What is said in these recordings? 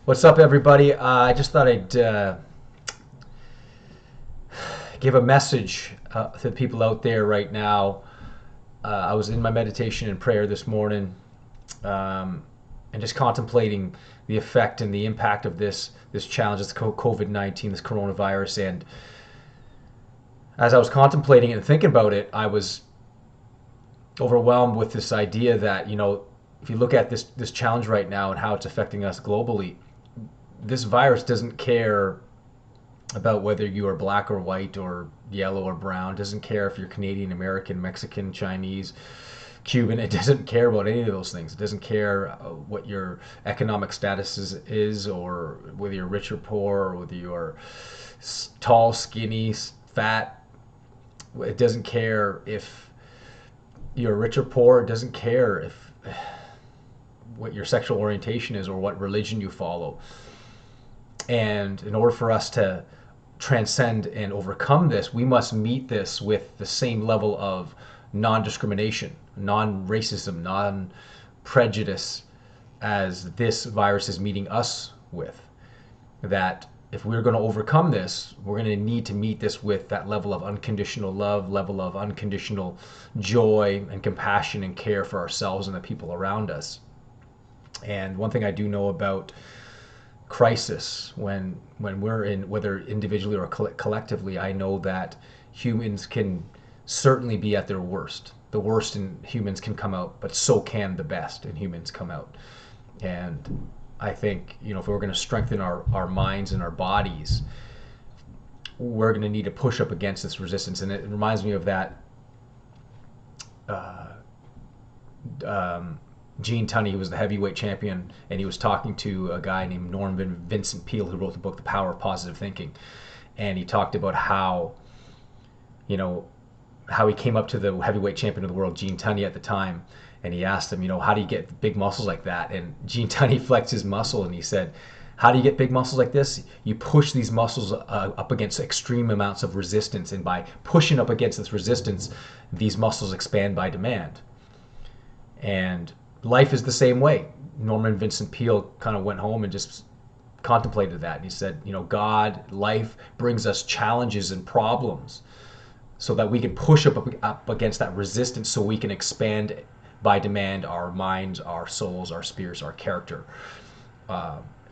What's up, everybody? I just thought I'd give a message to the people out there right now. I was in my meditation and prayer this morning, and just contemplating the effect and the impact of this challenge, this COVID-19, this coronavirus. And as I was contemplating it and thinking about it, I was overwhelmed with this idea that, if you look at this challenge right now and how it's affecting us globally, this virus doesn't care about whether you are black or white or yellow or brown. It doesn't care if you're Canadian, American, Mexican, Chinese, Cuban. It doesn't care about any of those things. It doesn't care what your economic status is, or whether you're rich or poor, or whether you're tall, skinny, fat. It doesn't care if you're rich or poor. It doesn't care if what your sexual orientation is or what religion you follow. And in order for us to transcend and overcome this, we must meet this with the same level of non-discrimination, non-racism, non-prejudice as this virus is meeting us with. That if we're going to overcome this, we're going to need to meet this with that level of unconditional love, level of unconditional joy and compassion and care for ourselves and the people around us. And one thing I do know about crisis, when we're in, whether individually or collectively, I know that humans can certainly be at their worst. The worst in humans can come out, but so can the best in humans come out. And I think, if we're going to strengthen our minds and our bodies, we're going to need to push up against this resistance. And it reminds me of that Gene Tunney, who was the heavyweight champion, and he was talking to a guy named Norman Vincent Peale, who wrote the book The Power of Positive Thinking. And he talked about how he came up to the heavyweight champion of the world, Gene Tunney, at the time, and he asked him, how do you get big muscles like that? And Gene Tunney flexed his muscle and he said, how do you get big muscles like this? You push these muscles up against extreme amounts of resistance, and by pushing up against this resistance, these muscles expand by demand. And life is the same way. Norman Vincent Peale kind of went home and just contemplated that. And he said, God, life brings us challenges and problems so that we can push up against that resistance, so we can expand by demand our minds, our souls, our spirits, our character.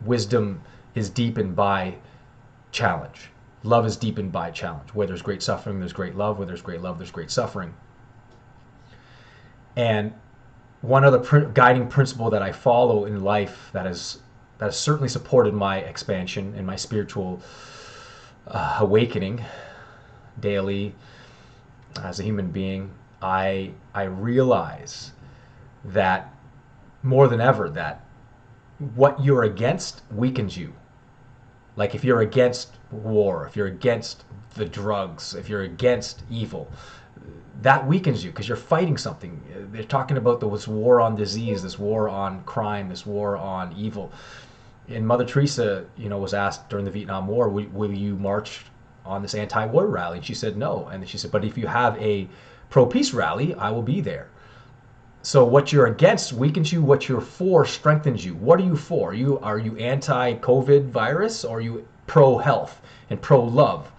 Wisdom is deepened by challenge. Love is deepened by challenge. Where there's great suffering, there's great love. Where there's great love, there's great suffering. And one other guiding principle that I follow in life that has certainly supported my expansion and my spiritual awakening daily as a human being, I realize that more than ever, that what you're against weakens you. Like if you're against war, if you're against the drugs, if you're against evil, that weakens you because you're fighting something. They're talking about this war on disease, this war on crime, this war on evil. And Mother Teresa, was asked during the Vietnam War, will you march on this anti-war rally? And she said no. And she said, but if you have a pro-peace rally, I will be there. So what you're against weakens you. What you're for strengthens you. What are you for? Are you anti-COVID virus, or are you pro-health and pro-love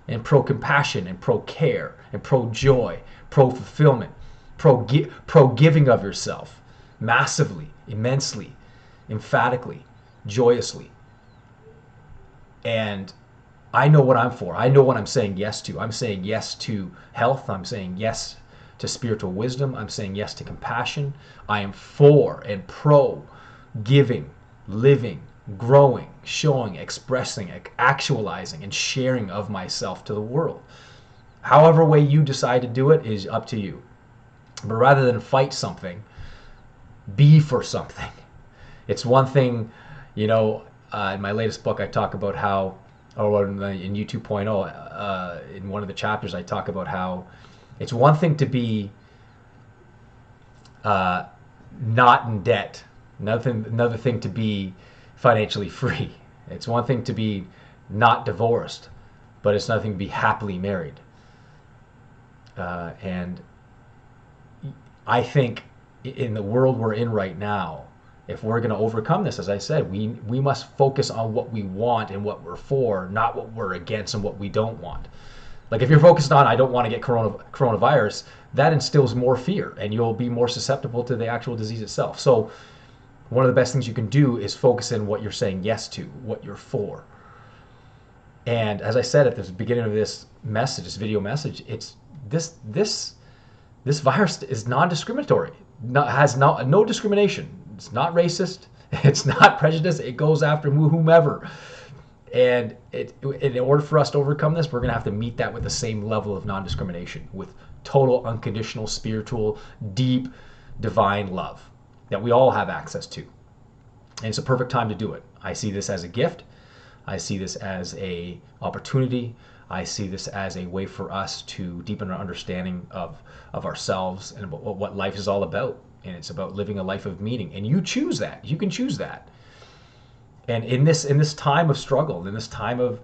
and pro-compassion and pro-care and pro-joy, pro-fulfillment, pro-giving of yourself massively, immensely, emphatically, joyously? And I know what I'm for. I know what I'm saying yes to. I'm saying yes to health. I'm saying yes to spiritual wisdom. I'm saying yes to compassion. I am for and pro giving, living, growing, showing, expressing, actualizing, and sharing of myself to the world. However way you decide to do it is up to you. But rather than fight something, be for something. It's one thing, in my latest book I talk about how, or in U 2.0, in one of the chapters I talk about how it's one thing to be not in debt, another thing to be financially free. It's one thing to be not divorced, but it's nothing to be happily married. And I think in the world we're in right now, If we're going to overcome this, as I said, we must focus on what we want and what we're for, not what we're against and what we don't want. Like if you're focused on, I don't want to get coronavirus, that instills more fear and you'll be more susceptible to the actual disease itself. So one of the best things you can do is focus in what you're saying yes to, what you're for. And as I said at the beginning of this message, this video message, it's this virus is non-discriminatory, has no discrimination. It's not racist. It's not prejudiced. It goes after whomever. And in order for us to overcome this, we're going to have to meet that with the same level of non-discrimination, with total, unconditional, spiritual, deep, divine love that we all have access to. And it's a perfect time to do it. I see this as a gift. I see this as a opportunity. I see this as a way for us to deepen our understanding of ourselves and what life is all about. And it's about living a life of meaning. And you choose that. You can choose that. And in this time of struggle, in this time of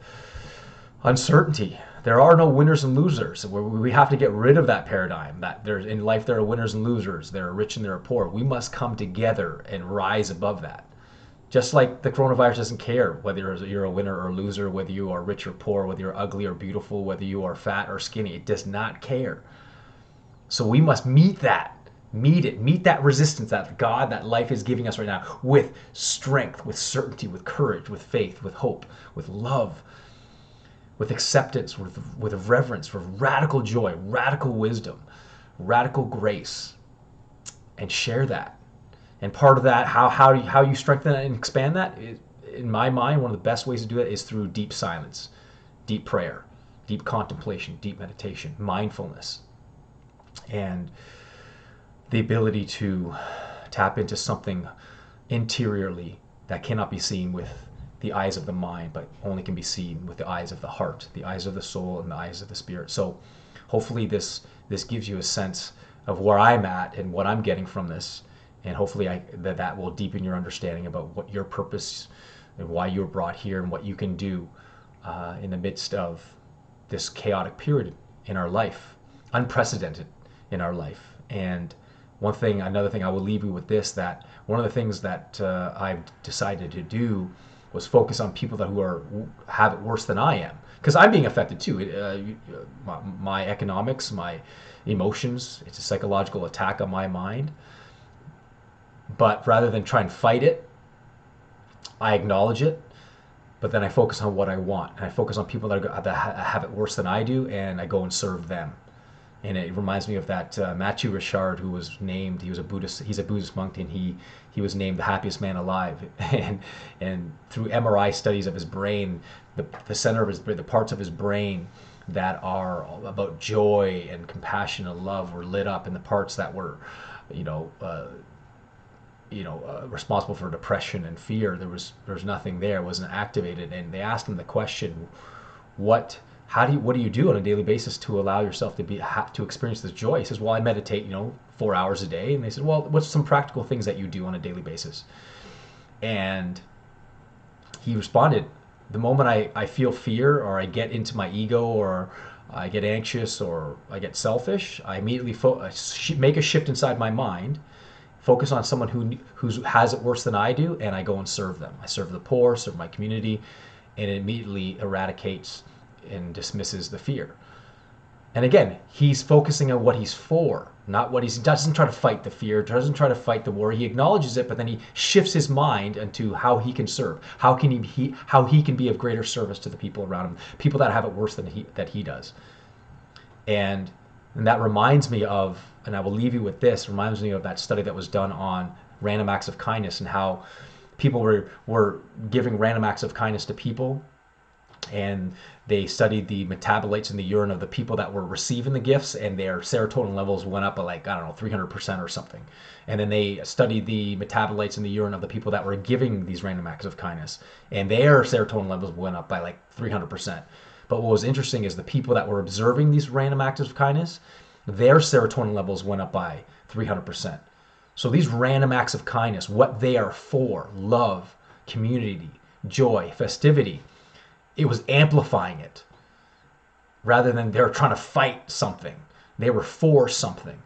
uncertainty, there are no winners and losers. We have to get rid of that paradigm that there's in life there are winners and losers. There are rich and there are poor. We must come together and rise above that. Just like the coronavirus doesn't care whether you're a winner or a loser, whether you are rich or poor, whether you're ugly or beautiful, whether you are fat or skinny. It does not care. So we must meet that. Meet that resistance that God, that life is giving us right now with strength, with certainty, with courage, with faith, with hope, with love, with acceptance, with reverence, with radical joy, radical wisdom, radical grace, and share that. And part of that, how you strengthen that and expand that, in my mind, one of the best ways to do it is through deep silence, deep prayer, deep contemplation, deep meditation, mindfulness, and the ability to tap into something interiorly that cannot be seen with the eyes of the mind, but only can be seen with the eyes of the heart, the eyes of the soul, and the eyes of the spirit. So hopefully this gives you a sense of where I'm at and what I'm getting from this. And hopefully that will deepen your understanding about what your purpose and why you were brought here and what you can do in the midst of this chaotic period in our life, unprecedented in our life. And another thing I will leave you with this, that one of the things that I've decided to do was focus on people who have it worse than I am. Because I'm being affected too. My economics, my emotions, it's a psychological attack on my mind. But rather than try and fight it, I acknowledge it, but then I focus on what I want. And I focus on people that have it worse than I do, and I go and serve them. And it reminds me of that Mathieu Richard, who was named, he's a Buddhist monk, and he was named the happiest man alive. And through MRI studies of his brain, the center of the parts of his brain that are about joy and compassion and love were lit up, and the parts that were, responsible for depression and fear, there was nothing there, it wasn't activated. And they asked him the question, what do you do on a daily basis to allow yourself to experience this joy? He says, well, I meditate 4 hours a day. And they said, well, what's some practical things that you do on a daily basis? And he responded, the moment I feel fear, or I get into my ego, or I get anxious, or I get selfish, I immediately make a shift inside my mind, focus on someone who has it worse than I do, and I go and serve them. I serve the poor, serve my community, and it immediately eradicates and dismisses the fear. And again, he's focusing on what he's for, not what he doesn't try to fight the fear, doesn't try to fight the war. He acknowledges it, but then he shifts his mind into how he can serve, how he can be of greater service to the people around him, people that have it worse than he does. And that reminds me of, and I will leave you with this, reminds me of that study that was done on random acts of kindness, and how people were giving random acts of kindness to people, and they studied the metabolites in the urine of the people that were receiving the gifts, and their serotonin levels went up by 300% or something. And then they studied the metabolites in the urine of the people that were giving these random acts of kindness, and their serotonin levels went up by 300%. But what was interesting is the people that were observing these random acts of kindness, their serotonin levels went up by 300%. So these random acts of kindness, what they are for, love, community, joy, festivity, it was amplifying it. Rather than they're trying to fight something, they were for something.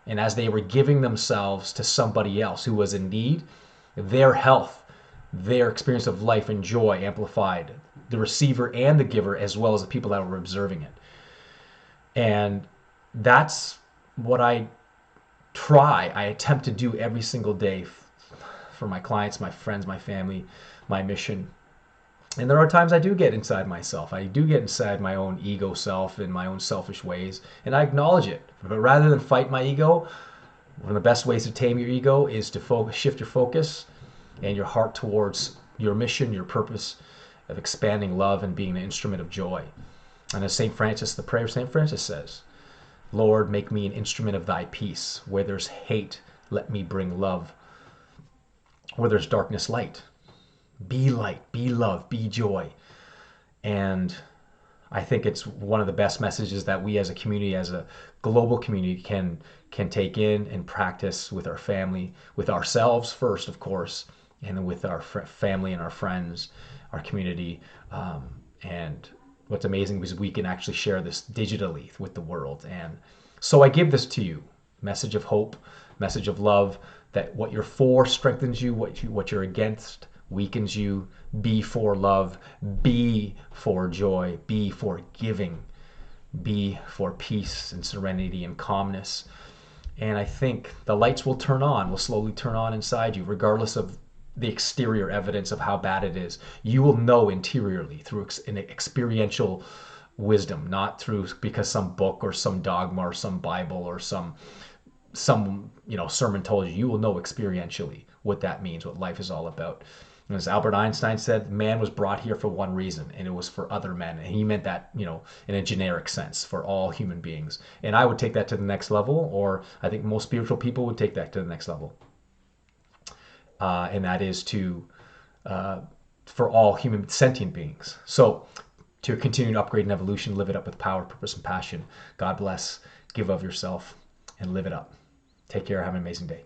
And as they were giving themselves to somebody else who was in need, their health, their experience of life and joy amplified, the receiver and the giver, as well as the people that were observing it. And that's what I attempt to do every single day for my clients, my friends, my family, my mission. And there are times I do get inside myself. I do get inside my own ego self and my own selfish ways, and I acknowledge it. But rather than fight my ego, one of the best ways to tame your ego is to shift your focus and your heart towards your mission, your purpose of expanding love and being an instrument of joy. And as St. Francis, the prayer of St. Francis says, Lord, make me an instrument of thy peace. Where there's hate, let me bring love. Where there's darkness, light. Be light, be love, be joy. And I think it's one of the best messages that we as a community, as a global community, can take in and practice with our family, with ourselves first, of course, and then with our family and our friends, our community. And what's amazing is we can actually share this digitally with the world. And so I give this to you, message of hope, message of love, that what you're for strengthens you, what you're against weakens you. Be for love, be for joy, be for giving, be for peace and serenity and calmness. And I think the lights will slowly turn on inside you, regardless of the exterior evidence of how bad it is. You will know interiorly through an experiential wisdom, not through because some book or some dogma or some Bible or some sermon told you. You will know experientially what that means, what life is all about. And as Albert Einstein said, man was brought here for one reason, and it was for other men. And he meant that, in a generic sense, for all human beings. And I would take that to the next level, or I think most spiritual people would take that to the next level. And that is for all human sentient beings. So to continue to upgrade and evolution, live it up with power, purpose, and passion. God bless. Give of yourself and live it up. Take care. Have an amazing day.